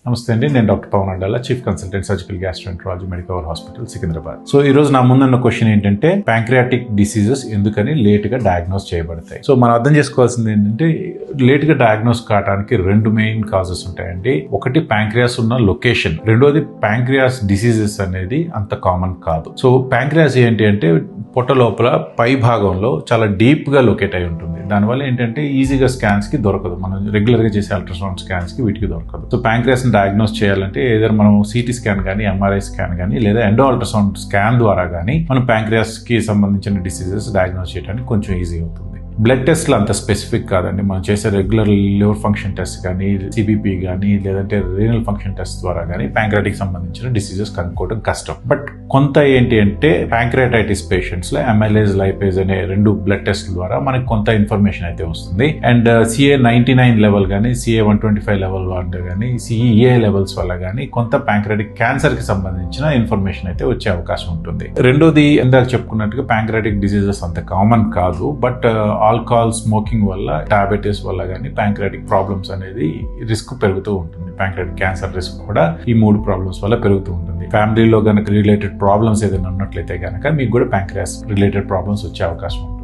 నమస్తే అండి, నేను doctor Pavan Addala, chief consultant surgical gastroenterology Medicover hospital Secunderabad. So ఈ రోజు నా ముందున్న క్వశ్చన్ ఏంటంటే, ప్యాంక్రియాటిక్ డిసీజెస్ ఎందుకని లేట్ గా డయాగ్నోస్ చేయబడతాయి? సో మనం అర్థం చేసుకోవాల్సింది ఏంటంటే, లేట్ గా డయాగ్నోస్ కావడానికి రెండు మెయిన్ కాజెస్ ఉంటాయండి. ఒకటి ప్యాంక్రియాస్ ఉన్న లొకేషన్, రెండోది ప్యాంక్రియాస్ డిసీజెస్ అనేది అంత కామన్ కాదు. సో ప్యాంక్రియాస్ ఏంటి అంటే పొట్ట లోపల పై భాగంలో చాలా డీప్ గా లొకేట్ అయి ఉంటుంది. దానివల్ల ఏంటంటే ఈజీగా స్కాన్స్ కి దొరకదు, మనం రెగ్యులర్ గా చేసే అల్ట్రాసౌండ్ స్కాన్స్ కి వీటికి దొరకదు. సో ప్యాంక్రియాస్ డయాగ్నోస్ చేయాలంటే ఏదైనా మనం సిటీ స్కాన్ కానీ, ఎంఆర్ఐ స్కాన్ కానీ, లేదా ఎండో అల్ట్రాసౌండ్ స్కాన్ ద్వారా కానీ మనం ప్యాంక్రియాస్ కి సంబంధించిన డిసీజెస్ డయాగ్నోస్ చేయడానికి కొంచెం ఈజీ అవుతుంది. బ్లడ్ టెస్ట్లు అంత స్పెసిఫిక్ కాదండి. మనం చేసే రెగ్యులర్ లివర్ ఫంక్షన్ టెస్ట్ కానీ, సిబిపి కానీ, లేదంటే రీనల్ ఫంక్షన్ టెస్ట్ ద్వారా కానీ ప్యాంక్రియాటిక్ సంబంధించిన డిసీజెస్ కనుక్కోవడం కష్టం. బట్ కొంత ఏంటి అంటే ప్యాంక్రియాటైటిస్ పేషెంట్స్ లో MLase లైపేజ్ అనే రెండు బ్లడ్ టెస్ట్ ద్వారా మనకి కొంత ఇన్ఫర్మేషన్ అయితే వస్తుంది. అండ్ CA99 లెవెల్ కానీ, CA125 లెవెల్ వల్ల కానీ, CEA లెవెల్స్ వల్ల కానీ కొంత ప్యాంక్రియాటిక్ క్యాన్సర్ కి సంబంధించిన ఇన్ఫర్మేషన్ అయితే వచ్చే అవకాశం ఉంటుంది. రెండోది ఇందాక చెప్పుకున్నట్టుగా ప్యాంక్రియాటిక్ డిసీజెస్ అంత కామన్ కాదు. బట్ ఆల్కహాల్ స్మోకింగ్ వల్ల, డయాబెటీస్ వల్ల కానీ ప్యాంక్రియాటిక్ ప్రాబ్లమ్స్ అనేది రిస్క్ పెరుగుతూ ఉంటుంది. ప్యాంక్రియాటిక్ క్యాన్సర్ రిస్క్ కూడా ఈ మూడు ప్రాబ్లమ్స్ వల్ల పెరుగుతూ ఉంటుంది. ఫ్యామిలీలో కనుక రిలేటెడ్ ప్రాబ్లమ్స్ ఏదైనా ఉన్నట్లయితే కనుక మీకు కూడా ప్యాంక్రియాస్ రిలేటెడ్ ప్రాబ్లమ్స్ వచ్చే అవకాశం ఉంటుంది.